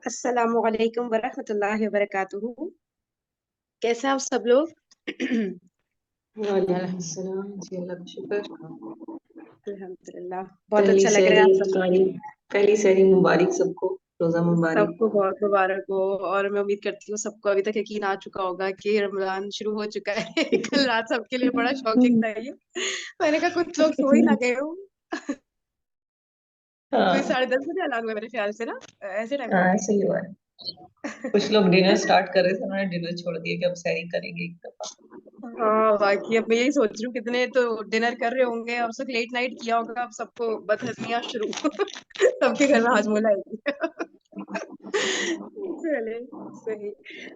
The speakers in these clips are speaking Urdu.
السلام علیکم ورحمۃ اللہ وبرکاتہ. کیسے ہیں آپ سب لوگ؟ وعلیکم السلام جی، اللہ کا شکر. الحمد للہ. بہت پہلی اچھا لگ رہا ہے سحری آپ سب. افطاری، پہلی سحری مبارک سب کو، روزہ سب مبارک. کو بہت مبارک ہو. اور میں امید کرتی ہوں سب کو ابھی تک یقین آ چکا ہوگا کہ رمضان شروع ہو چکا ہے. کل رات سب کے لیے بڑا شاکنگ تھا یہ. میں نے کہا کچھ لوگ سو ہی نہ گئے ہوں. کوئی ہاں 10:30 بجے اعلان ہوا میرے خیال سے نا. ایسے ٹائم ہاں، پہ. ایسے ہی ہوا ہے. کچھ لوگ ڈنر سٹارٹ کر رہے تھے، انہوں نے ڈنر چھوڑ دیا کہ اب سحری کریں گے ایک دفعہ. ہاں باقی اب میں یہی سوچ رہی ہوں کتنے تو ڈنر کر رہے ہوں گے. اب سب لیٹ نائٹ کیا ہوگا. اب سب کو بد ہضمیاں شروع. سب کے گھر میں ہاجمولا ہے. چلے صحیح.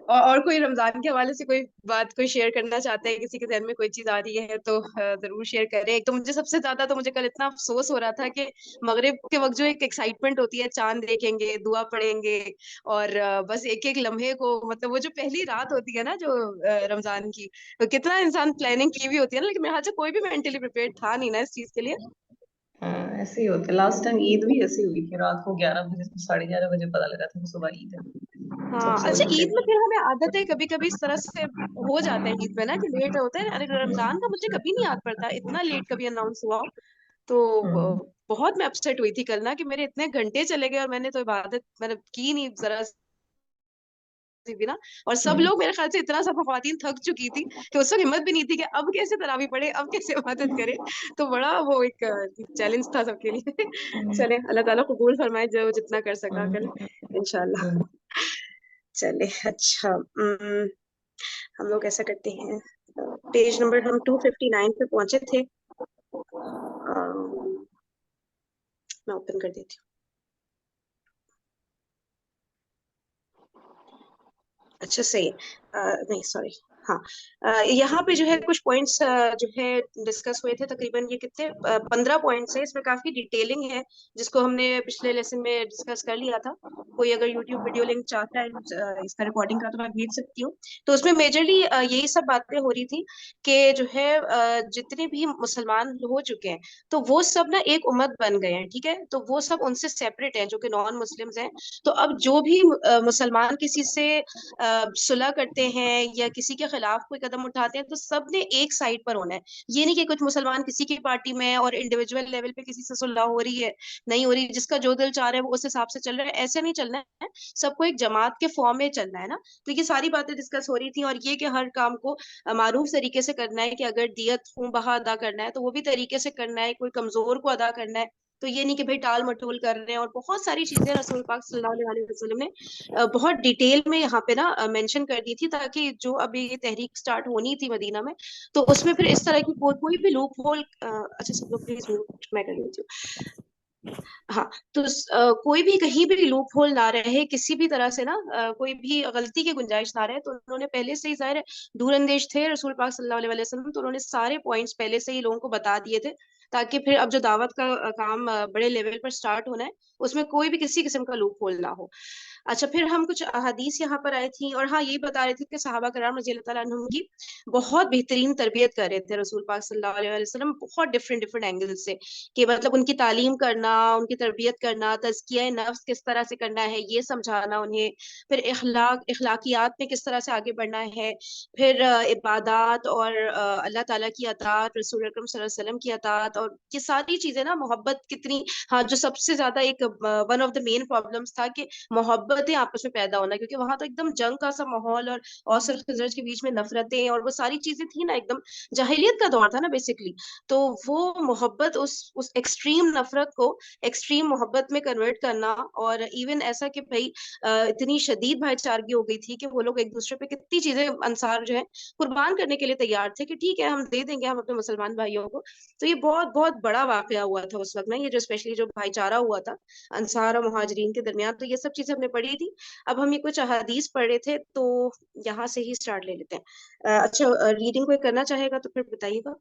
اور کوئی رمضان کے حوالے سے کوئی بات کوئی شیئر کرنا چاہتا ہے؟ کسی کے ذہن میں کوئی چیز آ رہی ہے تو ضرور شیئر کریں. ایک تو مجھے سب سے زیادہ تو مجھے کل اتنا افسوس ہو رہا تھا کہ مغرب کے وقت جو ایک ایکسائٹمنٹ ہوتی ہے، چاند دیکھیں گے، دعا پڑھیں گے، اور بس ایک ایک لمحے کو، مطلب وہ جو پہلی رات ہوتی ہے نا جو رمضان کی، تو کتنا انسان پلاننگ کی ہوئی ہوتی ہے نا، لیکن میرے خیال سے کوئی بھی مینٹلی پریپیئر تھا نہیں نا اس چیز کے لیے. ہاں ایسے ہی ہوتا ہے. لاسٹ ٹائم عید بھی ایسی ہوئی تھی، رات کو 11 بجے 11:30 بجے پتا لگا تھا کہ صبح عید ہے. ہاں سب سو اچھا، چکے عید میں تھے. پھر ہمیں عادت ہے کبھی کبھی اس طرح سے ہو جاتا ہے عید میں نا کہ لیٹ ہوتا ہے. ارے رمضان کا مجھے کبھی نہیں یاد پڑتا اتنا لیٹ کبھی اناؤنس ہوا ہو. تو ہوں. بہت میں اپسیٹ ہوئی تھی کل نا کہ میرے اتنے گھنٹے چلے گئے اور میں نے تو عبادت میں نے کی نہیں ذرا سی بھی نا. اور سب ہوں. لوگ میرے خیال سے اتنا سب خواتین تھک چکی تھی کہ اس وقت ہمت بھی نہیں تھی کہ اب کیسے تراویح پڑھے، اب کیسے عبادت کرے. تو بڑا وہ ایک چیلنج تھا سب کے لیے. چلے اللہ تعالیٰ قبول فرمائے جو جتنا کر سکا کل ہوں. انشاءاللہ. ہوں. چلے اچھا. ہم لوگ ایسا کرتے ہیں، پیج نمبر ہم 259 پہ پہنچے تھے. میں اوپن کر دیتی ہوں. اچھا صحیح ہے. نہیں سوری. ہاں یہاں پہ جو ہے کچھ پوائنٹس جو ہے ڈسکس ہوئے تھے. تقریباً یہ کتنے 15 پوائنٹس ہیں. اس میں کافی ڈیٹیلنگ ہے جس کو ہم نے پچھلے لیسن میں ڈسکس کر لیا تھا. کوئی اگر یوٹیوب ویڈیو لنک چاہتا ہے اس کا ریکارڈنگ کا تو میں بھیج سکتی ہوں. تو اس میں میجرلی یہی سب باتیں ہو رہی تھی کہ جو ہے جتنے بھی مسلمان ہو چکے ہیں تو وہ سب نا ایک امت بن گئے ہیں. ٹھیک ہے، تو وہ سب ان سے سیپریٹ ہیں جو کہ نان مسلمز ہیں. تو اب جو بھی مسلمان کسی سے صلح کرتے ہیں یا کسی کے خلاف کوئی قدم اٹھاتے ہیں تو سب نے ایک سائڈ پر ہونا ہے. یہ نہیں کہ کچھ مسلمان کسی کی پارٹی میں اور انڈیویجول لیول پہ کسی سے صلح ہو رہی ہے نہیں ہو رہی، جس کا جو دل چاہ رہا ہے وہ اس حساب سے چل رہا ہے. ایسے نہیں چلنا ہے. سب کو ایک جماعت کے فارم میں چلنا ہے نا. تو یہ ساری باتیں ڈسکس ہو رہی تھیں. اور یہ کہ ہر کام کو معروف طریقے سے کرنا ہے کہ اگر دیت خون بہا ادا کرنا ہے تو وہ بھی طریقے سے کرنا ہے. کوئی کمزور کو ادا کرنا ہے تو یہ نہیں کہ بھائی ٹال مٹول کر رہے ہیں. اور بہت ساری چیزیں رسول پاک صلی اللہ علیہ وسلم نے بہت ڈیٹیل میں یہاں پہ نا مینشن کر دی تھی، تاکہ جو ابھی یہ تحریک سٹارٹ ہونی تھی مدینہ میں تو اس میں پھر اس طرح کی کوئی بھی لوپ ہول. اچھا سب لوگ پلیز میں کر لیتی ہوں. ہاں تو کوئی بھی کہیں بھی لوپ ہول نہ رہے کسی بھی طرح سے نا، کوئی بھی غلطی کی گنجائش نہ رہے. تو انہوں نے پہلے سے ہی ظاہر ہے دور اندیش تھے رسول پاک صلی اللہ علیہ وسلم، تو انہوں نے سارے پوائنٹس پہلے سے ہی لوگوں کو بتا دیے تھے تاکہ پھر اب جو دعوت کا کام بڑے لیول پر سٹارٹ ہونا ہے اس میں کوئی بھی کسی قسم کا لوپ ہول نہ ہو. اچھا پھر ہم کچھ احادیث یہاں پر آئی تھیں اور ہاں یہی بتا رہے تھے کہ صحابہ کرام رضی اللہ تعالیٰ عنہم کی بہت بہترین تربیت کر رہے تھے رسول پاک صلی اللہ علیہ وسلم بہت ڈفرینٹ اینگل سے. کہ مطلب ان کی تعلیم کرنا، ان کی تربیت کرنا، تزکیہ نفس کس طرح سے کرنا ہے یہ سمجھانا انہیں، پھر اخلاقیات میں کس طرح سے آگے بڑھنا ہے، پھر عبادات اور اللہ تعالیٰ کی اطاعت، رسول اکرم صلی اللہ علیہ وسلم کی اطاعت، اور یہ ساری چیزیں نا محبت کتنی. ہاں جو سب سے زیادہ ایک one of the main problems تھا کہ محبتیں آپس میں پیدا ہونا، کیونکہ وہاں تو ایک دم جنگ کا سا ماحول اور اوس اور خزرج کے بیچ میں نفرتیں اور وہ ساری چیزیں تھیں نا، ایک دم جاہلیت کا دور تھا نا بیسکلی. تو وہ محبت اس ایکسٹریم نفرت کو ایکسٹریم محبت میں کنورٹ کرنا، اور ایون ایسا کہ بھائی اتنی شدید بھائی چارگی ہو گئی تھی کہ وہ لوگ ایک دوسرے پہ کتنی چیزیں انصار جو ہے قربان کرنے کے لیے تیار تھے کہ ٹھیک ہے ہم دے دیں گے ہم اپنے مسلمان بھائیوں کو. تو یہ بہت بہت بڑا واقعہ ہوا تھا اس وقت نا، یہ جو اسپیشلی جو بھائی چارہ ہوا تھا انصار اور مہاجرین کے درمیان. تو یہ سب چیزیں ہم نے پڑھی تھی. اب ہم یہ کچھ احادیث پڑھ رہے تھے تو یہاں سے ہی اسٹارٹ لے لیتے ہیں. اچھا ریڈنگ کوئی کرنا چاہے گا تو پھر بتائیے گا.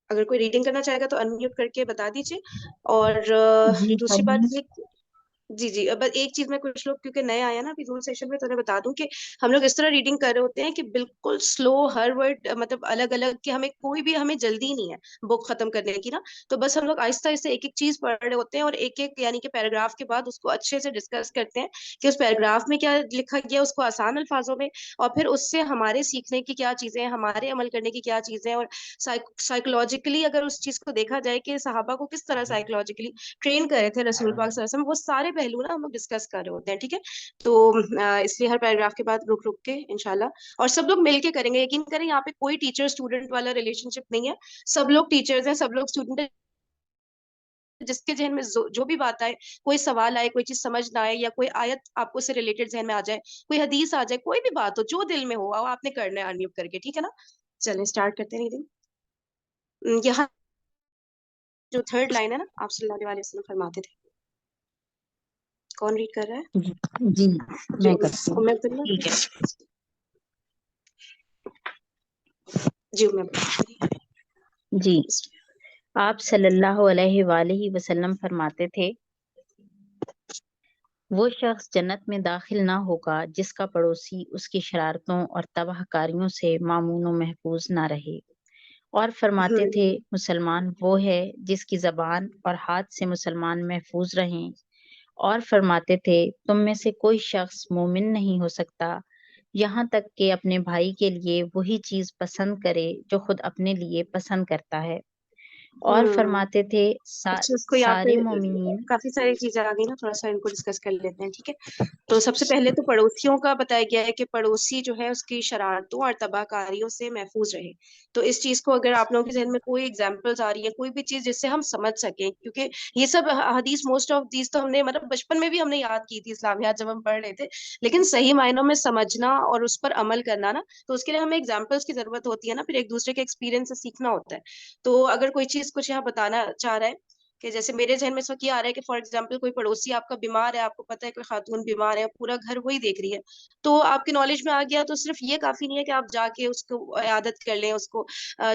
اگر کوئی ریڈنگ کرنا چاہے گا تو انمیوٹ کر کے بتا دیجیے. اور جی دوسری پڑھیں بات گے. یہ جی جی، بس ایک چیز میں کچھ لوگ کیونکہ نئے آیا نا ابھی زون سیشن میں، تو انہیں بتا دوں کہ ہم لوگ اس طرح ریڈنگ کر رہے ہوتے ہیں کہ بالکل سلو، ہر ورڈ مطلب الگ الگ، کہ ہمیں کوئی بھی ہمیں جلدی نہیں ہے بک ختم کرنے کی نا. تو بس ہم لوگ آہستہ آہستہ ایک ایک چیز پڑھ رہے ہوتے ہیں، اور ایک ایک یعنی کہ پیراگراف کے بعد اس کو اچھے سے ڈسکس کرتے ہیں کہ اس پیراگراف میں کیا لکھا گیا، اس کو آسان الفاظوں میں، اور پھر اس سے ہمارے سیکھنے کی کیا چیزیں ہیں، ہمارے عمل کرنے کی کیا چیزیں ہیں، اور سائیکولوجیکلی اگر اس چیز کو دیکھا جائے کہ صحابہ کو کس طرح سائیکولوجیکلی ٹرین کرے تھے رسول پاک صلی اللہ علیہ وسلم، وہ سارے پہلو نا ہم لوگ ڈسکس کر رہے ہوتے ہیں. ٹھیک ہے، تو اس لیے ہر پیراگراف کے بعد رک رک کے انشاءاللہ، اور سب لوگ مل کے کریں گے. یقین کریں یہاں پہ کوئی ٹیچر اسٹوڈنٹ والا ریلیشن شپ نہیں ہے، سب لوگ ٹیچرز ہیں، سب لوگ اسٹوڈنٹ ہیں. جس کے ذہن میں جو بھی بات آئے، کوئی سوال آئے، کوئی چیز سمجھ نہ آئے، یا کوئی آیت آپ کو سے ریلیٹڈ ذہن میں آ جائے، کوئی حدیث آ جائے، کوئی بھی بات ہو جو دل میں ہو، آپ نے کرنا ہے انمیوٹ کر کے. ٹھیک ہے نا، چلیں اسٹارٹ کرتے ہیں. یہاں جو تھرڈ لائن ہے نا، آپ صلی اللہ علیہ وسلم فرماتے تھے. کون ریڈ کر رہا ہے؟ جی جی، جی، میں کرتی ہوں. ام عبداللہ. ٹھیک ہے. جی ام عبداللہ. جی، آپ صلی اللہ علیہ وآلہ وسلم فرماتے تھے، وہ شخص جنت میں داخل نہ ہوگا جس کا پڑوسی اس کی شرارتوں اور تباہ کاریوں سے مامون و محفوظ نہ رہے. اور فرماتے تھے، مسلمان وہ ہے جس کی زبان اور ہاتھ سے مسلمان محفوظ رہیں. اور فرماتے تھے، تم میں سے کوئی شخص مومن نہیں ہو سکتا یہاں تک کہ اپنے بھائی کے لیے وہی چیز پسند کرے جو خود اپنے لیے پسند کرتا ہے. اور فرماتے تھے، اچھا، اس کو یہاں پہ سارے مومنین. کافی ساری چیزیں آ گئی نا، تھوڑا سا ان کو ڈسکس کر لیتے ہیں. ٹھیک ہے، تو سب سے پہلے تو پڑوسیوں کا بتایا گیا ہے کہ پڑوسی جو ہے اس کی شرارتوں اور تباہ کاریوں سے محفوظ رہے. تو اس چیز کو اگر آپ لوگوں کے ذہن میں کوئی ایگزامپلز آ رہی ہے، کوئی بھی چیز جس سے ہم سمجھ سکیں، کیونکہ یہ سب حدیث موسٹ آف دیز تو ہم نے مطلب بچپن میں بھی ہم نے یاد کی تھی، اسلامیات جب ہم پڑھ رہے تھے، لیکن صحیح معنوں میں سمجھنا اور اس پر عمل کرنا نا، تو اس کے لیے ہمیں ایگزامپلس کی ضرورت ہوتی ہے نا، پھر ایک دوسرے کے ایکسپیرینس سے سیکھنا ہوتا ہے. تو اگر کوئی چیز کچھ یہاں بتانا چاہ رہا ہے کہ جیسے میرے ذہن میں اس وقت یہ آ رہا ہے کہ فار ایگزامپل کوئی پڑوسی آپ کا بیمار ہے، آپ کو پتا ہے کوئی خاتون بیمار ہے، پورا گھر وہی دیکھ رہی ہے، تو آپ کی نالج میں آ گیا، تو صرف یہ کافی نہیں ہے کہ آپ جا کے اس کو عیادت کر لیں، اس کو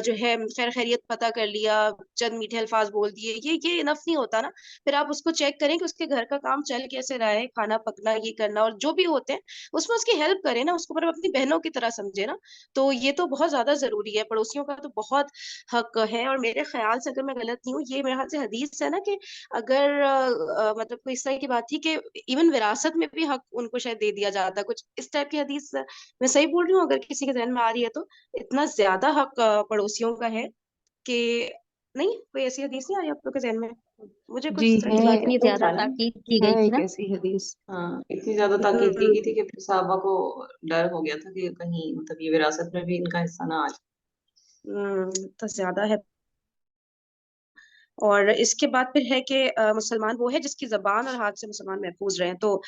جو ہے خیر خیریت پتہ کر لیا، چند میٹھے الفاظ بول دیے، یہ انف نہیں ہوتا نا. پھر آپ اس کو چیک کریں کہ اس کے گھر کا کام چل کیسے رہا ہے، کھانا پکنا، یہ کرنا، اور جو بھی ہوتے ہیں اس میں اس کی ہیلپ کریں نا، اس کو مطلب اپنی بہنوں کی طرح سمجھے نا. تو یہ تو بہت زیادہ ضروری ہے، پڑوسیوں کا تو بہت حق ہے. اور میرے خیال سے اگر میں غلط نہیں ہوں، یہ میرے خیال سے حدیث ہے نا کہ اگر مطلب کوئی اس طرح کی بات تھی کہ ایون وراثت میں بھی حق ان کو شاید دے دیا جاتا ہے، کچھ اس ٹائپ کی حدیث. میں صحیح بول رہی ہوں اگر کسی کے ذہن میں آ رہی ہے تو؟ اتنا زیادہ حق پڑوسیوں کا ہے کہ نہیں، کوئی ایسی حدیث نہیں آ رہی آپ لوگ کے ذہن میں؟ مجھے کچھ جی اس طرح ہے، کی بات اتنی ایک زیادہ تھا نا، تاکید کی ہے گئی تھی ایک نا. ایسی حدیث. ہاں، اتنی زیادہ تاکید کی گئی تھی کہ پھر صحابہ کو ڈر ہو گیا تھا کہ کہیں مطلب یہ وراثت میں بھی ان کا حصہ نہ آ جائے. تو زیادہ ہے. اور اس کے بعد پھر ہے کہ مسلمان وہ ہے جس کی زبان اور ہاتھ سے مسلمان محفوظ رہیں. تو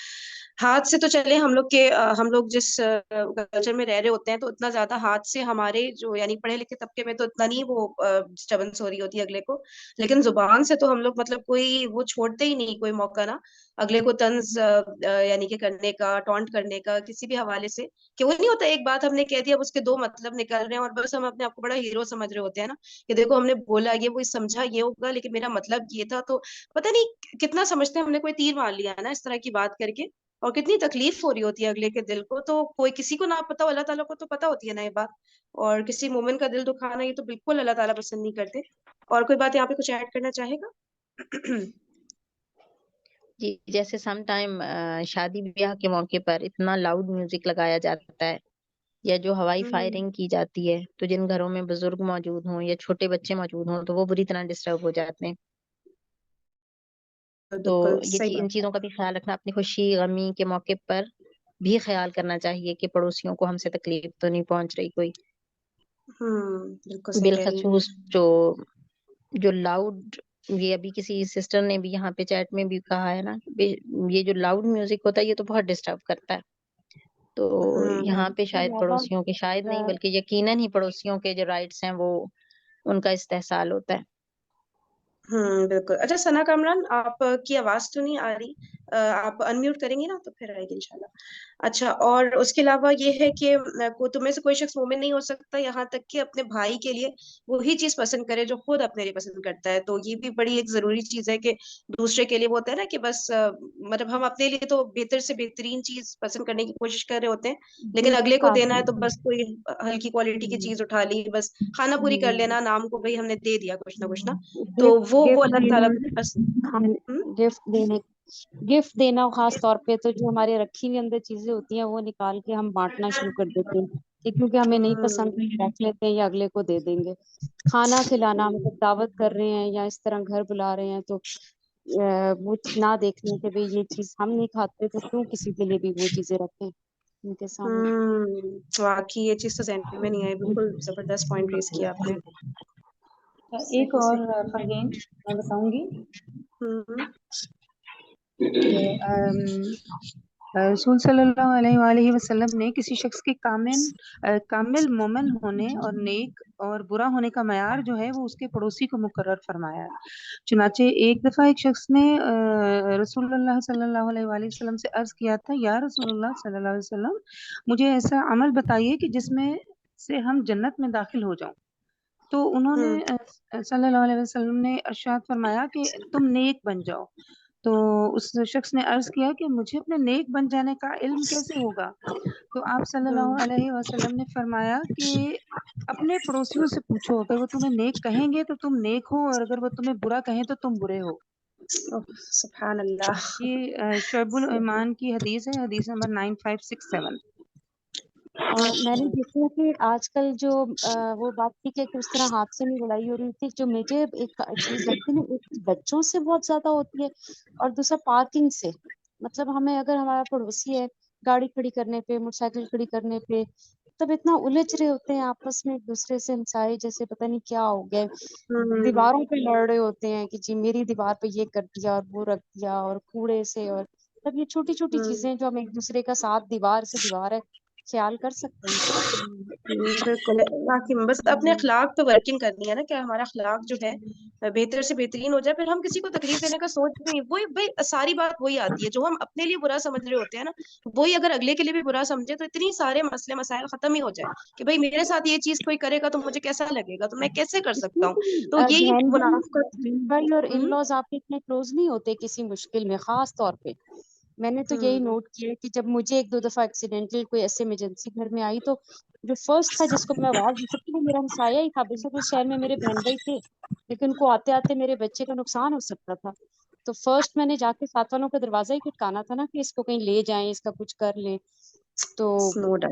ہاتھ سے تو چلے ہم لوگ جس کلچر میں رہ رہے ہوتے ہیں، تو اتنا زیادہ ہاتھ سے ہمارے جو یعنی پڑھے لکھے طبقے میں تو اتنا نہیں وہ ڈسٹربنس ہو رہی ہوتی ہے اگلے کو، لیکن زبان سے تو ہم لوگ مطلب کوئی وہ چھوڑتے ہی نہیں، کوئی موقع نا اگلے کو طنز یعنی کہ کرنے کا، ٹونٹ کرنے کا، کسی بھی حوالے سے. کہ وہ نہیں ہوتا ایک بات ہم نے کہہ دیا، اب اس کے دو مطلب نکل رہے ہیں، اور بس ہم اپنے آپ کو بڑا ہیرو سمجھ رہے ہوتے ہیں نا کہ دیکھو ہم نے بولا یہ، وہ سمجھا یہ ہوگا لیکن میرا مطلب یہ تھا. تو پتہ نہیں کتنا سمجھتے ہیں ہم نے کوئی تیر مار لیا ہے نا اس طرح کی بات کر کے، اور کتنی تکلیف ہو رہی ہوتی ہے اگلے کے دل کو. تو کوئی کسی کو نہ پتا ہو، اللہ تعالیٰ کو تو پتا ہوتی ہے نا یہ بات، اور کسی مومن کا دل دکھانا یہ تو بالکل اللہ تعالیٰ پسند نہیں کرتے. اور کوئی بات یہاں پہ کچھ ایڈ کرنا چاہے گا؟ جی، جیسے سم ٹائم شادی بیاہ کے موقع پر اتنا لاؤڈ میوزک لگایا جاتا ہے، یا جو ہوائی فائرنگ کی جاتی ہے، تو جن گھروں میں بزرگ موجود ہوں یا چھوٹے بچے موجود ہوں تو وہ بری طرح ڈسٹرب ہو جاتے ہیں. تو بالکل یہ صحیح ان بات ہے. چیزوں کا بھی خیال رکھنا، اپنی خوشی غمی کے موقع پر بھی خیال کرنا چاہیے کہ پڑوسیوں کو ہم سے تکلیف تو نہیں پہنچ رہی کوئی. بالکل صحیح کہہ رہی ہیں. بالخصوص جو لاؤڈ، یہ ابھی کسی سسٹر نے بھی یہاں پہ چیٹ میں بھی کہا ہے نا، یہ جو لاؤڈ میوزک ہوتا ہے یہ تو بہت ڈسٹرب کرتا ہے. تو یہاں پہ شاید پڑوسیوں کے، شاید نہیں بلکہ یقیناً ہی پڑوسیوں کے جو رائٹس ہیں وہ ان کا استحصال ہوتا ہے. بالکل. اچھا ثنا کامران، آپ کی آواز تو نہیں آ رہی، آپ انمیوٹ کریں گی نا تو پھر آئے گی انشاءاللہ۔ اچھا، اور اس کے علاوہ یہ ہے کہ تمہیں سے کوئی شخص مومن نہیں ہو سکتا یہاں تک کہ اپنے بھائی کے لیے وہی چیز پسند کرے جو خود اپنے لیے پسند کرتا ہے۔ تو یہ بھی بڑی ایک ضروری چیز ہے کہ دوسرے کے لیے وہ ہوتا ہے نا کہ بس مطلب ہم اپنے لیے تو بہتر سے بہترین چیز پسند کرنے کی کوشش کر رہے ہوتے ہیں، لیکن اگلے کو دینا ہے تو بس کوئی ہلکی کوالٹی کی چیز اٹھا لی، بس کھانا پوری کر لینا، نام کو بھائی ہم نے دے دیا کچھ نہ کچھ نا، تو وہ اللہ تعالیٰ بس گفٹ دینا خاص طور پہ تو جو ہمارے رکھی ہوئی اندر چیزیں ہوتی ہیں وہ نکال کے ہم بانٹنا شروع کر دیتے ہیں کہ کیونکہ ہمیں نہیں پسند تو یہ رکھ لیتے ہیں یا اگلے کو دے دیں گے۔ کھانا کھلانا، مطلب دعوت کر رہے ہیں یا اس طرح گھر بلا رہے ہیں تو وہ نہ دیکھنے کہ بھئی یہ چیز ہم نہیں کھاتے تو کیوں کسی کے لیے بھی وہ چیزیں رکھیں ان کے سامنے۔ واقعی یہ چیز تو ذہن میں نہیں آئی، بالکل زبردست پوائنٹ ریز کیا آپ نے۔ ایک صحیح اور صحیح۔ فرہین میں بتاؤں گی ہوں رسول صلی اللہ علیہ وآلہ وسلم نے کسی شخص کے کامل مومن ہونے اور نیک اور برا ہونے کا معیار جو ہے وہ اس کے پڑوسی کو مقرر فرمایا ہے۔ چنانچہ ایک دفعہ ایک شخص نے رسول اللہ صلی اللہ علیہ وآلہ وسلم سے عرض کیا تھا، یا رسول اللہ صلی اللہ علیہ وسلم، مجھے ایسا عمل بتائیے کہ جس میں سے ہم جنت میں داخل ہو جاؤں۔ تو انہوں نے صلی اللہ علیہ وسلم نے ارشاد فرمایا کہ تم نیک بن جاؤ۔ تو اس شخص نے عرض کیا کہ مجھے اپنے نیک بن جانے کا علم کیسے ہوگا؟ تو آپ صلی اللہ علیہ وسلم نے فرمایا کہ اپنے پڑوسیوں سے پوچھو، اگر وہ تمہیں نیک کہیں گے تو تم نیک ہو، اور اگر وہ تمہیں برا کہیں تو تم برے ہو۔ سبحان اللہ۔ یہ شعب الایمان کی حدیث ہے، حدیث نمبر 9567۔ اور میں نے دیکھا کہ آج کل جو وہ بات تھی کہ اس طرح ہاتھ سے نہیں لڑائی ہو رہی تھی، جو مجھے ایک چیز لگتی ہے نا، ایک بچوں سے بہت زیادہ ہوتی ہے اور دوسرا پارکنگ سے۔ مطلب ہمیں اگر ہمارا پڑوسی ہے گاڑی کھڑی کرنے پہ، موٹر سائیکل کھڑی کرنے پہ، تب اتنا الجھ رہے ہوتے ہیں آپس میں ایک دوسرے سے، ہمسائے جیسے پتہ نہیں کیا ہو گیا، دیواروں پہ لڑ رہے ہوتے ہیں کہ جی میری دیوار پہ یہ کر دیا اور وہ رکھ دیا، اور کوڑے سے، اور تب یہ چھوٹی چھوٹی چیزیں جو ہم ایک دوسرے کا ساتھ دیوار سے دیوار ہے خیال کر سکتے ہیں۔ بالکل، واقعی میں بس اپنے اخلاق پہ ورکنگ کرنی ہے نا، کہ ہمارا اخلاق جو ہے بہتر سے بہترین ہو جائے، پھر ہم کسی کو تکلیف دینے کا سوچ نہیں، وہی بھائی ساری بات وہی آتی ہے، جو ہم اپنے لیے برا سمجھ رہے ہوتے ہیں نا، وہی اگر اگلے کے لیے بھی برا سمجھے تو اتنی سارے مسئلے مسائل ختم ہی ہو جائے کہ بھائی میرے ساتھ یہ چیز کوئی کرے گا تو مجھے کیسا لگے گا، تو میں کیسے کر سکتا ہوں، تو یہی منافقت۔ بہن بھائی اور ان لاز آپ کے اتنے کلوز نہیں ہوتے کسی مشکل میں، خاص طور پہ میں نے تو یہی نوٹ کیا کہ جب مجھے ایک دو دفعہ ایکسیڈنٹل کوئی ایسے ایمرجنسی گھر میں آئی تو جو فرسٹ تھا جس کو میں آواز دی سکتی وہ میرا ہمسایہ ہی تھا، بے شک اس شہر میں میرے بہن بھائی تھے لیکن ان کو آتے آتے میرے بچے کا نقصان ہو سکتا تھا، تو فرسٹ میں نے جا کے ساتھ والوں کا دروازہ ہی کھٹکانا تھا نا کہ اس کو کہیں لے جائیں، اس کا کچھ کر لیں، تو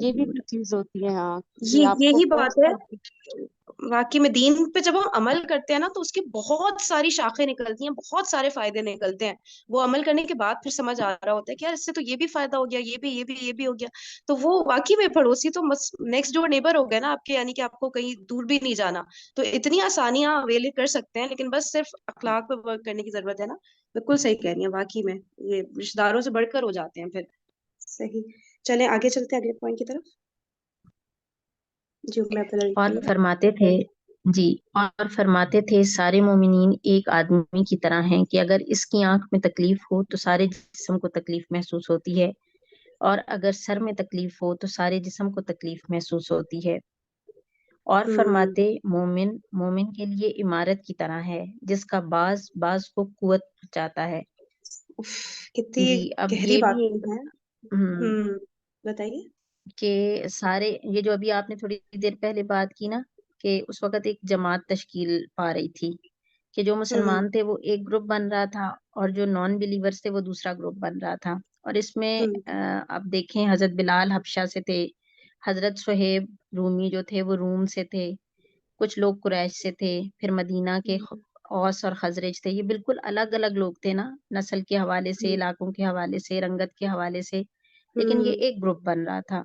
یہ بھی کوئی چیز ہوتی ہے۔ ہاں، کہ آپ کو یہی بات ہے واقعی میں، دین پہ جب ہم عمل کرتے ہیں نا تو اس کی بہت ساری شاخیں نکلتی ہیں، بہت سارے فائدے نکلتے ہیں، وہ عمل کرنے کے بعد پھر سمجھ آ رہا ہوتا ہے کہ یار اس سے تو یہ بھی فائدہ ہو گیا، یہ بھی ہو گیا، تو وہ واقعی میں پڑوسی تو نیکسٹ ڈور نیبر ہو گئے نا آپ کے، یعنی کہ آپ کو کہیں دور بھی نہیں جانا، تو اتنی آسانیاں اویل کر سکتے ہیں، لیکن بس صرف اخلاق پہ ورک کرنے کی ضرورت ہے نا۔ بالکل صحیح کہہ رہی ہیں، واقعی میں یہ رشتے داروں سے بڑھ کر ہو جاتے ہیں پھر۔ صحیح، چلیں آگے چلتے ہیں اگلے پوائنٹ کی طرف۔ اور فرماتے تھے سارے مومنین ایک آدمی کی طرح ہیں کہ اگر اس کی آنکھ میں تکلیف ہو تو سارے جسم کو تکلیف محسوس ہوتی ہے، اور اگر سر میں تکلیف ہو تو سارے جسم کو تکلیف محسوس ہوتی ہے۔ اور فرماتے مومن کے لیے عمارت کی طرح ہے جس کا باز کو قوت پہنچاتا ہے۔ کتنی جی، اب گہری یہ بھی بات ہے، بتائیے۔ کہ سارے یہ جو ابھی آپ نے تھوڑی دیر پہلے بات کی نا کہ اس وقت ایک جماعت تشکیل پا رہی تھی کہ جو مسلمان تھے وہ ایک گروپ بن رہا تھا اور جو نان بلیورز تھے وہ دوسرا گروپ بن رہا تھا، اور اس میں آپ دیکھیں حضرت بلال حبشہ سے تھے، حضرت صہیب رومی جو تھے وہ روم سے تھے، کچھ لوگ قریش سے تھے، پھر مدینہ کے اوس اور خزرج تھے، یہ بالکل الگ الگ لوگ تھے نا، نسل کے حوالے سے، علاقوں کے حوالے سے، رنگت کے حوالے سے، لیکن یہ ایک گروپ بن رہا تھا،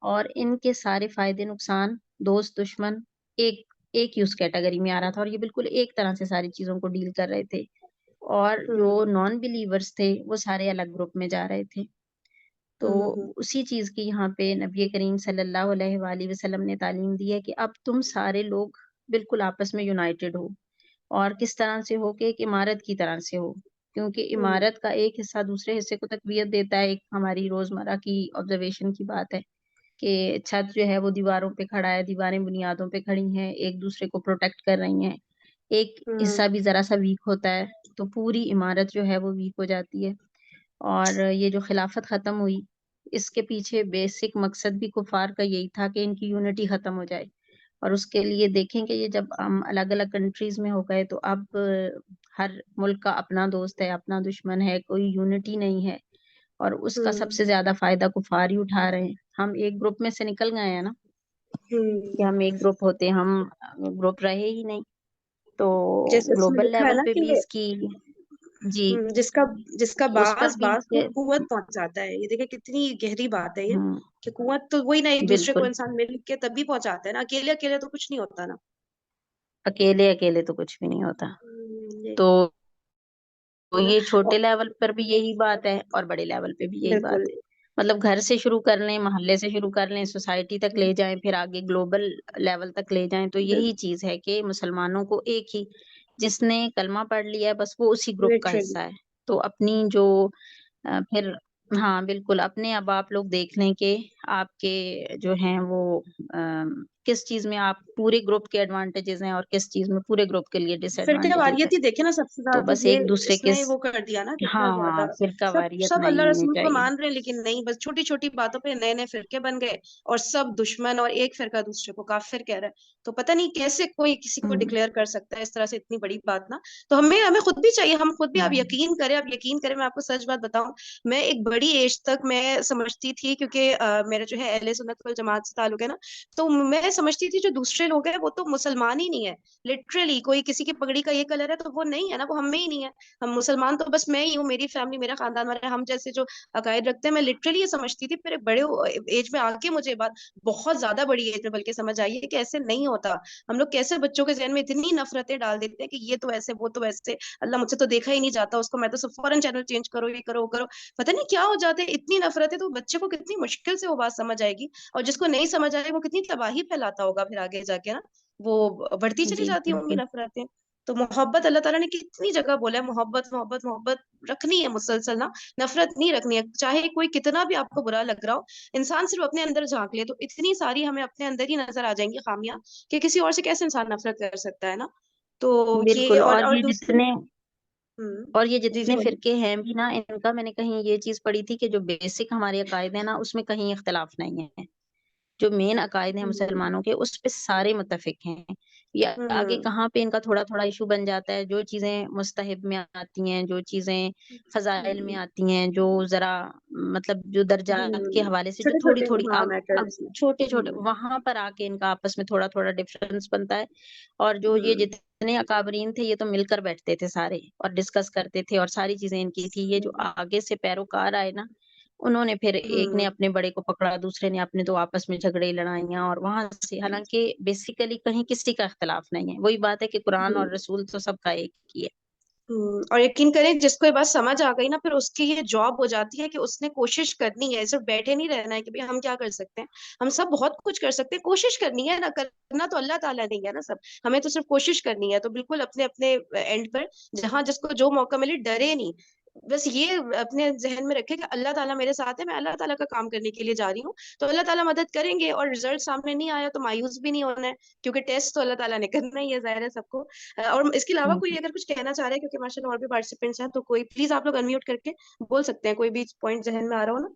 اور ان کے سارے فائدے نقصان، دوست دشمن ایک ہی اس کیٹیگری میں آ رہا تھا، اور یہ بالکل ایک طرح سے ساری چیزوں کو ڈیل کر رہے تھے، اور جو نان بلیورز تھے وہ سارے الگ گروپ میں جا رہے تھے۔ تو اسی چیز کی یہاں پہ نبی کریم صلی اللہ علیہ وآلہ وسلم نے تعلیم دی ہے کہ اب تم سارے لوگ بالکل آپس میں یونائٹڈ ہو، اور کس طرح سے ہو کہ ایک عمارت کی طرح سے ہو، کیونکہ عمارت کا ایک حصہ دوسرے حصے کو تقویت دیتا ہے. ایک ہماری روزمرہ کی آبزرویشن کی بات ہے کہ چھت جو ہے وہ دیواروں پہ کھڑا ہے, دیواریں بنیادوں پہ کھڑی ہیں, ایک دوسرے کو پروٹیکٹ کر رہی ہیں. ایک حصہ بھی ذرا سا ویک ہوتا ہے تو پوری عمارت جو ہے وہ ویک ہو جاتی ہے. اور یہ جو خلافت ختم ہوئی, اس کے پیچھے بیسک مقصد بھی کفار کا یہی تھا کہ ان کی یونٹی ختم ہو جائے. اور اس کے لیے دیکھیں کہ یہ جب ہم الگ الگ کنٹریز میں ہو گئے تو اب ہر ملک کا اپنا دوست ہے, اپنا دشمن ہے, کوئی یونٹی نہیں ہے. اور اس کا سب سے زیادہ فائدہ کفار ہی اٹھا رہے ہیں. ہم ایک گروپ میں سے نکل گئے ہیں نا, کہ ہم ایک گروپ ہوتے, ہم گروپ رہے ہی نہیں. تو جیسے اس میں گلوبل لکھا ہے لیول نا پہ کہ بھی اس کی جی جس کا اس پر باز بھی باز کو قوت پہنچاتا ہے. یہ دیکھیں کتنی گہری بات ہے یہ, ہوں کہ قوت تو وہی نا ایک دوسرے کو بالکل, انسان مل کے تب بھی پہنچاتا ہے نا, اکیلے اکیلے تو کچھ نہیں ہوتا نا. اکیلے اکیلے تو کچھ بھی نہیں ہوتا. تو یہ چھوٹے لیول پر بھی یہی بات ہے اور بڑے لیول پہ بھی یہی بالکل بات ہے. مطلب گھر سے شروع کر لیں, محلے سے شروع کر لیں, سوسائٹی تک لے جائیں, پھر آگے گلوبل لیول تک لے جائیں. تو یہی چیز ہے کہ مسلمانوں کو ایک ہی, جس نے کلمہ پڑھ لیا ہے بس وہ اسی گروپ کا لٹرلی. حصہ ہے. تو اپنی جو پھر ہاں بالکل, اپنے اب آپ لوگ دیکھ لیں کہ آپ کے جو ہیں وہ کس چیز میں آپ پورے گروپ کے ایڈوانٹیجز ہیں اور کس چیز میں پورے گروپ کے لیے ڈس فرقہ ایڈوانٹیجز ہے. واریت ہی دیکھے نا, سب سے تو زیادہ تو بس یہ ایک دوسرے اس کے نے وہ کر دیا نا کتنا ہاں زیادہ. فرقہ سب واریت سب نہیں اللہ ہونی رسول کو چاہیے. مان رہے ہیں, لیکن نہیں, بس چھوٹی چھوٹی باتوں پہ نئے نئے فرقے بن گئے اور سب دشمن, اور ایک فرقہ دوسرے کو کافر کہہ رہا ہے. تو پتہ نہیں کیسے کوئی کسی کو ڈکلیئر کر سکتا ہے اس طرح سے اتنی بڑی بات نا. تو ہمیں خود بھی چاہیے, ہم خود بھی آپ یقین کریں, آپ یقین کریں, میں آپ کو سچ بات بتاؤں, میں ایک بڑی ایج تک میں سمجھتی تھی, کیونکہ میرا جو ہے اہل سنت والجماعت سے تعلق ہے نا, تو میں سمجھتی تھی جو دوسرے لوگ ہیں وہ تو مسلمان ہی نہیں ہے. لٹرلی کوئی کسی کی پگڑی کا یہ کلر ہے تو وہ نہیں ہے نا, وہ ہم میں ہی نہیں ہے. ہم مسلمان تو بس میں ہی ہوں, میری فیملی, میرا خاندان والا, ہم جیسے جو عقائد رکھتے ہیں. میں لٹرلی یہ سمجھتی تھی, پھر ایک بڑے ایج میں آ کے مجھے بات, بہت زیادہ بڑی ایج میں بلکہ سمجھ آئی ہے کہ ایسے نہیں ہوتا. ہم لوگ کیسے بچوں کے ذہن میں اتنی نفرتیں ڈال دیتے ہیں کہ یہ تو ایسے, وہ تو ایسے, اللہ مجھ سے تو دیکھا ہی نہیں جاتا اس کو, میں تو سب فوراً چینل چینج کرو, یہ کرو, وہ کرو. پتہ نہیں کیا ہو جاتے ہیں, اتنی نفرتیں. تو بچے کو کتنی مشکل سے وہ بات سمجھ آئے گی, اور جس کو نہیں سمجھ آئے وہ کتنی تباہی پھیلاتا ہوگا پھر آگے جا کے نا, وہ بڑھتی چلی جی جاتی ہوں گی بالکل نفرتیں. تو محبت, اللہ تعالیٰ نے کتنی جگہ بولا ہے محبت محبت محبت رکھنی ہے مسلسل نا, نفرت نہیں رکھنی ہے. چاہے کوئی کتنا بھی آپ کو برا لگ رہا ہو, انسان صرف اپنے اندر جھانک لے تو اتنی ساری ہمیں اپنے اندر ہی نظر آ جائیں گی خامیاں, کہ کسی اور سے کیسے انسان نفرت کر سکتا ہے نا. تو یہ بالکل. اور یہ دوسری جتنے اور یہ جی جی جتنے بولیے. فرقے ہیں بھی نا, ان کا میں نے کہیں یہ چیز پڑھی تھی کہ جو بیسک ہمارے عقائد ہیں نا اس میں کہیں اختلاف نہیں ہے. جو مین عقائد ہیں مسلمانوں کے اس پہ سارے متفق ہیں. یا آگے کہاں پہ ان کا تھوڑا تھوڑا ایشو بن جاتا ہے, جو چیزیں مستحب میں آتی ہیں, جو چیزیں فضائل میں آتی ہیں, جو ذرا مطلب جو درجات کے حوالے سے جو چھوٹے تھوڑی چھوٹے تھوڑی ہاں اب میٹرز میں. چھوٹے چھوٹے وہاں پر آ کے ان کا آپس میں تھوڑا تھوڑا ڈفرینس بنتا ہے. اور جو یہ جتنے اکابرین تھے یہ تو مل کر بیٹھتے تھے سارے اور ڈسکس کرتے تھے, اور ساری چیزیں ان کی تھی. یہ جو آگے سے پیروکار آئے نا, انہوں نے پھر ایک نے اپنے بڑے کو پکڑا, دوسرے نے اپنے, تو آپس میں جھگڑے لڑائیاں, اور وہاں سے حالانکہ بیسیکلی کہیں کسی کا اختلاف نہیں ہے. وہی بات ہے کہ قرآن اور رسول تو سب کا ایک ہی ہے. اور یقین کریں جس کو یہ بات سمجھ آ گئی نا, پھر اس کی یہ جاب ہو جاتی ہے کہ اس نے کوشش کرنی ہے, صرف بیٹھے نہیں رہنا ہے کہ بھئی ہم کیا کر سکتے ہیں. ہم سب بہت کچھ کر سکتے ہیں, کوشش کرنی ہے نا, کرنا تو اللہ تعالیٰ نہیں ہے نا سب, ہمیں تو صرف کوشش کرنی ہے. تو بالکل اپنے اپنے اینڈ پر جہاں جس کو جو موقع ملے ڈرے نہیں, بس یہ اپنے ذہن میں رکھے کہ اللہ تعالیٰ میرے ساتھ ہے, میں اللہ تعالیٰ کا کام کرنے کے لیے جا رہی ہوں, تو اللہ تعالیٰ مدد کریں گے. اور رزلٹ سامنے نہیں آیا تو مایوس بھی نہیں ہونا ہے, کیونکہ ٹیسٹ تو اللہ تعالیٰ نے کرنا ہی ہے, ظاہر ہے سب کو. اور اس کے علاوہ کوئی اگر کچھ کہنا چاہ رہے ہیں, کیونکہ ماشاء اللہ اور بھی پارٹیسپینٹس ہیں, تو کوئی پلیز آپ لوگ انمیوٹ کر کے بول سکتے ہیں, کوئی بھی پوائنٹ ذہن میں آ رہا ہو نا.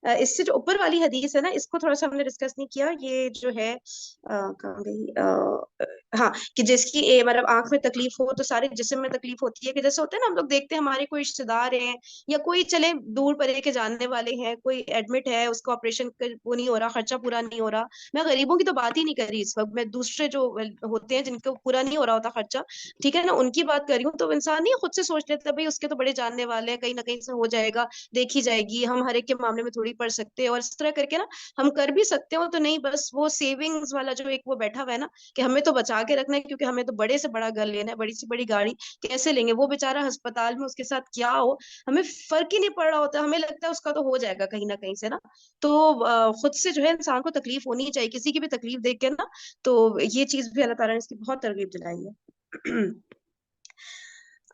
اس سے جو اوپر والی حدیث ہے نا, اس کو تھوڑا سا ہم نے ڈسکس نہیں کیا. یہ جو ہے کہاں گئی, ہاں, کہ جس کی مطلب آنکھ میں تکلیف ہو تو سارے جسم میں تکلیف ہوتی ہے. کہ جیسے ہوتا ہے نا, ہم لوگ دیکھتے ہیں ہمارے کوئی رشتے دار ہیں یا کوئی چلے دور پرے کے جاننے والے ہیں, کوئی ایڈمٹ ہے, اس کو آپریشن وہ نہیں ہو رہا, خرچہ پورا نہیں ہو رہا. میں غریبوں کی تو بات ہی نہیں کر رہی اس وقت, میں دوسرے جو ہوتے ہیں جن کو پورا نہیں ہو رہا ہوتا خرچہ, ٹھیک ہے نا, ان کی بات کر رہی ہوں. تو انسان نہیں خود سے سوچ لیتا بھائی اس کے تو بڑے جاننے والے ہیں, کہیں نہ کہیں سے ہو جائے گا, دیکھی جائے گی, ہم ہر ایک کے معاملے میں تھوڑی پڑ سکتے ہیں. اور اس طرح کر کے نا ہم کر بھی سکتے ہو, تو نہیں, بس وہ سیونگز والا جو ایک وہ بیٹھا ہوا ہے نا, کہ ہمیں تو بچا کے رکھنا ہے, کیونکہ ہمیں تو بڑے سے بڑا گھر لینا ہے, بڑی سی بڑی گاڑی کیسے لیں گے, وہ بےچارا ہسپتال میں اس کے ساتھ کیا ہو, ہمیں فرق ہی نہیں پڑ رہا ہوتا, ہمیں لگتا ہے اس کا تو ہو جائے گا کہیں نہ کہیں سے نا. تو خود سے جو ہے انسان کو تکلیف ہونی چاہیے, کسی کی بھی تکلیف دیکھ کے نا. تو یہ چیز بھی اللہ تعالیٰ نے اس کی بہت ترغیب دلائی ہے.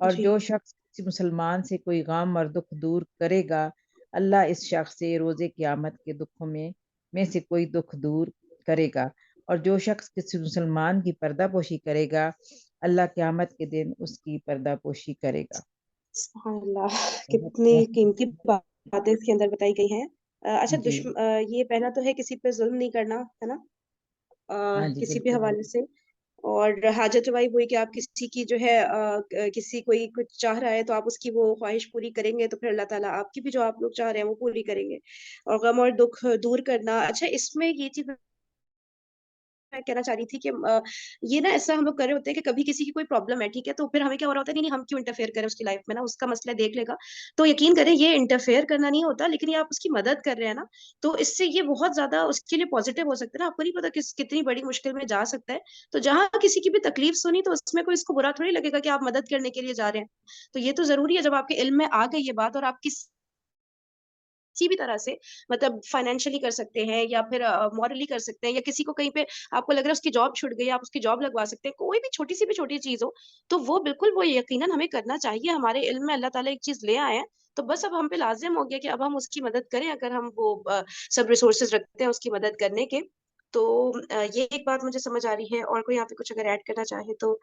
اور جی جو شخص کسی مسلمان سے کوئی غم اور دکھ دور کرے گا اللہ اس شخص سے روز قیامت کے دکھوں میں سے کوئی دکھ دور کرے گا، اور جو شخص کسی مسلمان کی پردہ پوشی کرے گا اللہ قیامت کے دن اس کی پردہ پوشی کرے گا۔ سبحان اللہ، کتنی قیمتی باتیں اس کے اندر بتائی گئی ہیں۔ اچھا جی یہ پہلا تو ہے کسی پہ ظلم نہیں کرنا، ہے نا، ہاں جی کسی بھی بالکل۔ حوالے سے۔ اور حاجت روائی وہی کہ آپ کسی کی جو ہے کسی کوئی کچھ چاہ رہا ہے تو آپ اس کی وہ خواہش پوری کریں گے تو پھر اللہ تعالیٰ آپ کی بھی جو آپ لوگ چاہ رہے ہیں وہ پوری کریں گے۔ اور غم اور دکھ دور کرنا، اچھا اس میں یہ چیز میں کہنا چاہ رہی تھی کہ یہ نا ایسا ہم لوگ کر رہے ہوتے ہیں کہ کبھی کسی کی کوئی پرابلم ہے، ٹھیک ہے، تو پھر ہمیں کیا ہو رہا ہوتا ہے، نہیں ہم کیوں انٹرفیئر کریں اس کی لائف میں، نا اس کا مسئلہ دیکھ لے گا۔ تو یقین کریں یہ انٹرفیئر کرنا نہیں ہوتا، لیکن یہ آپ اس کی مدد کر رہے ہیں نا، تو اس سے یہ بہت زیادہ اس کے لیے پازیٹیو ہو سکتا ہے نا۔ آپ کو نہیں پتا کتنی بڑی مشکل میں جا سکتا ہے، تو جہاں کسی کی بھی تکلیف سنی تو اس میں کوئی اس کو برا تھوڑی لگے گا کہ آپ مدد کرنے کے لیے جا رہے ہیں۔ تو یہ تو ضروری ہے جب آپ کے علم میں آ گئی یہ بات، اور آپ کسی بھی طرح سے مطلب فائنینشلی کر سکتے ہیں یا پھر مورلی کر سکتے ہیں، یا کسی کو کہیں پہ آپ کو لگ رہا ہے اس کی جاب چھوٹ گئی، آپ اس کی جاب لگوا سکتے ہیں، کوئی بھی چھوٹی سی بھی چھوٹی چیز ہو تو وہ بالکل وہ یقیناً ہمیں کرنا چاہیے۔ ہمارے علم میں اللہ تعالیٰ ایک چیز لے آئے ہیں تو بس اب ہم پہ لازم ہو گیا کہ اب ہم اس کی مدد کریں، اگر ہم وہ سب ریسورسز رکھتے ہیں اس کی مدد کرنے کے۔ تو یہ ایک بات مجھے سمجھ آ رہی ہے، اور کوئی یہاں پہ کچھ اگر ایڈ کرنا چاہے تو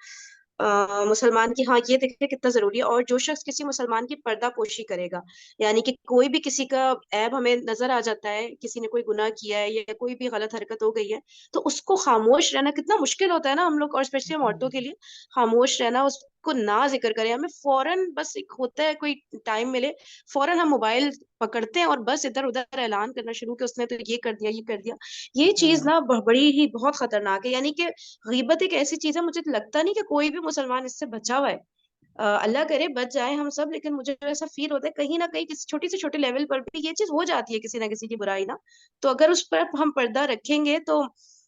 مسلمان کی، ہاں یہ دیکھیں کتنا ضروری ہے۔ اور جو شخص کسی مسلمان کی پردہ پوشی کرے گا، یعنی کہ کوئی بھی کسی کا عیب ہمیں نظر آ جاتا ہے، کسی نے کوئی گناہ کیا ہے یا کوئی بھی غلط حرکت ہو گئی ہے، تو اس کو خاموش رہنا کتنا مشکل ہوتا ہے نا ہم لوگ، اور اسپیشلی ہم عورتوں کے لیے خاموش رہنا، اس کو نہ ذکر کریں، ہمیں فوراً بس ایک ہوتا ہے کوئی ٹائم ملے فوراً ہم موبائل پکڑتے ہیں اور بس ادھر ادھر اعلان کرنا شروع کہ اس نے تو یہ کر دیا یہ کر دیا۔ یہ چیز نا بڑی ہی بہت خطرناک ہے، یعنی کہ غیبت ایک ایسی چیز ہے، مجھے لگتا نہیں کہ کوئی بھی مسلمان اس سے بچا ہوا ہے۔ اللہ کرے بچ جائے ہم سب، لیکن مجھے ایسا فیل ہوتا ہے کہیں نہ کہیں کسی چھوٹی سے چھوٹے لیول پر بھی یہ چیز ہو جاتی ہے کسی نہ کسی کی برائی نا۔ تو اگر اس پر ہم پردہ رکھیں گے تو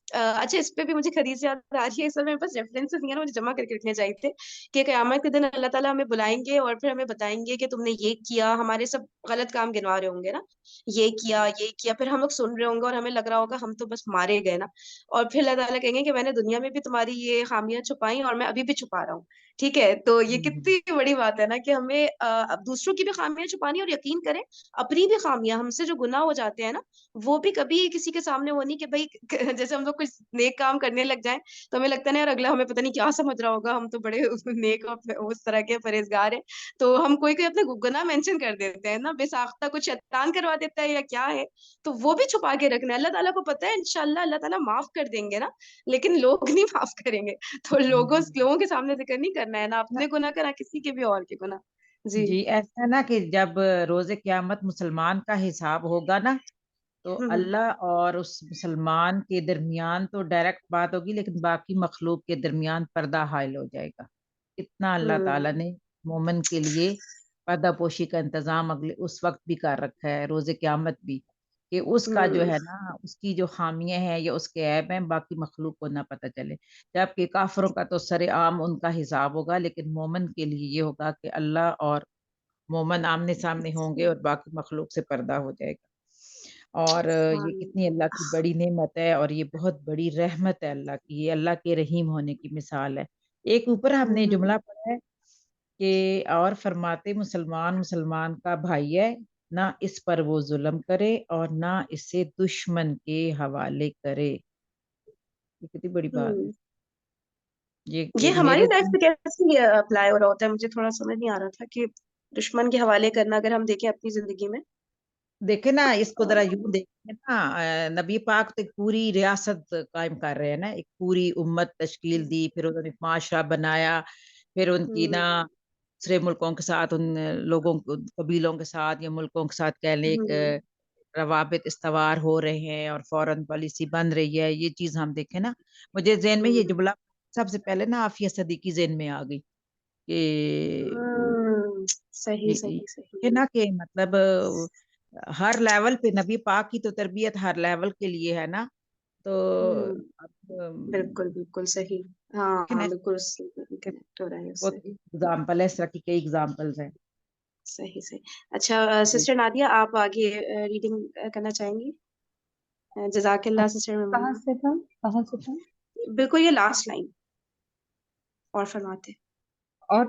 اچھا اس پہ بھی مجھے حدیث یاد آ رہی ہے، اس میں بس ریفرنسز نہیں ہے نا، مجھے جمع کر کے رکھنے چاہیے تھے کہ قیامت کے دن اللہ تعالیٰ ہمیں بلائیں گے اور پھر ہمیں بتائیں گے کہ تم نے یہ کیا، ہمارے سب غلط کام گنوا رہے ہوں گے نا، یہ کیا، پھر ہم لوگ سن رہے ہوں گے اور ہمیں لگ رہا ہوگا ہم تو بس مارے گئے نا، اور پھر اللہ تعالیٰ کہیں گے کہ میں نے دنیا میں بھی تمہاری یہ خامیاں چھپائیں اور میں ابھی بھی چھپا رہا ہوں۔ ٹھیک ہے، تو یہ کتنی بڑی بات ہے نا کہ ہمیں اب دوسروں کی بھی خامیاں چھپانی، اور یقین کریں اپنی بھی خامیاں، ہم سے جو گناہ ہو جاتے ہیں نا وہ بھی کبھی کسی کے سامنے وہ نہیں کہ بھائی جیسے ہم لوگ کچھ نیک کام کرنے لگ جائیں تو ہمیں لگتا ہے نا یار اگلا ہمیں پتہ نہیں کیا سمجھ رہا ہوگا، ہم تو بڑے نیک اور اس طرح کے پرہیزگار ہیں، تو ہم کوئی اپنے گناہ مینشن کر دیتے ہیں نا، بے ساختہ کچھ شیطان کروا دیتا ہے یا کیا ہے، تو وہ بھی چھپا کے رکھنا ہے۔ اللہ تعالیٰ کو پتہ ہے انشاءاللہ اللہ تعالیٰ معاف کر دیں گے نا، لیکن لوگ نہیں معاف کریں گے، تو لوگوں کے سامنے ذکر نہیں کرنا ہے، نہ اپنے گناہ کا نہ کسی کے بھی اور کے گناہ۔ جی جی ایسا ہے نا کہ جب روز قیامت مسلمان کا حساب ہوگا نا تو اللہ اور اس مسلمان کے درمیان تو ڈائریکٹ بات ہوگی، لیکن باقی مخلوق کے درمیان پردہ حائل ہو جائے گا۔ اتنا اللہ تعالیٰ نے مومن کے لیے پردہ پوشی کا انتظام اگلے اس وقت بھی کر رکھا ہے، روز قیامت بھی، کہ اس کا جو ہے نا اس کی جو خامیاں ہیں یا اس کے عیب ہیں باقی مخلوق کو نہ پتہ چلے، جبکہ کافروں کا تو سر عام ان کا حساب ہوگا، لیکن مومن کے لیے یہ ہوگا کہ اللہ اور مومن آمنے سامنے ہوں گے اور باقی مخلوق سے پردہ ہو جائے گا۔ اور یہ کتنی اللہ کی بڑی نعمت ہے اور یہ بہت بڑی رحمت ہے اللہ کی، یہ اللہ کے رحیم ہونے کی مثال ہے۔ ایک اوپر ہم نے جملہ پڑھا ہے کہ اور فرماتے مسلمان کا بھائی ہے، نہ اس پر وہ ظلم کرے اور نہ اسے دشمن کے حوالے کرے۔ یہ کتنی بڑی بات ہے، یہ کہ یہ ہماری میرے لائف پہ کیسے اپلائی ہو رہا ہوتا ہے، مجھے تھوڑا سمجھ نہیں آ رہا تھا کہ دشمن کے حوالے کرنا اگر ہم دیکھیں اپنی زندگی میں۔ دیکھیں نا اس کو ذرا یوں دیکھیں نا، نبی پاک تو ایک پوری ریاست قائم کر رہے ہیں نا، ایک پوری امت تشکیل دی، پھر انہوں نے معاشرہ بنایا، پھر ان کی نا دوسرے ملکوں کے ساتھ ان لوگوں قبیلوں کے ساتھ یا ملکوں کے ساتھ کہہ لیں ایک روابط استوار ہو رہے ہیں اور فورن پالیسی بن رہی ہے۔ یہ چیز ہم دیکھیں نا، مجھے ذہن میں یہ جملہ سب سے پہلے نا عافیہ صدیقی ذہن میں آ گئی کہ صحیح صحیح کہ صحیح، نا کہ مطلب ہر لیول پہ نبی پاک کی تو تربیت ہر لیول کے لیے ہے نا، تو بالکل بالکل صحیح، ہاں بالکل کنیکٹ ہو رہا ہے اس بہت سے۔ ایگزامپل ہے، اس طرح کی کئی ایگزامپلز ہیں۔ صحیح صحیح، اچھا سسٹر نادیہ آپ آگے ریڈنگ کرنا چاہیں گی؟ جزاک اللہ سسٹر کہاں میمونہ۔ سے تھا؟ بالکل یہ لاسٹ لائن اور فرماتے اور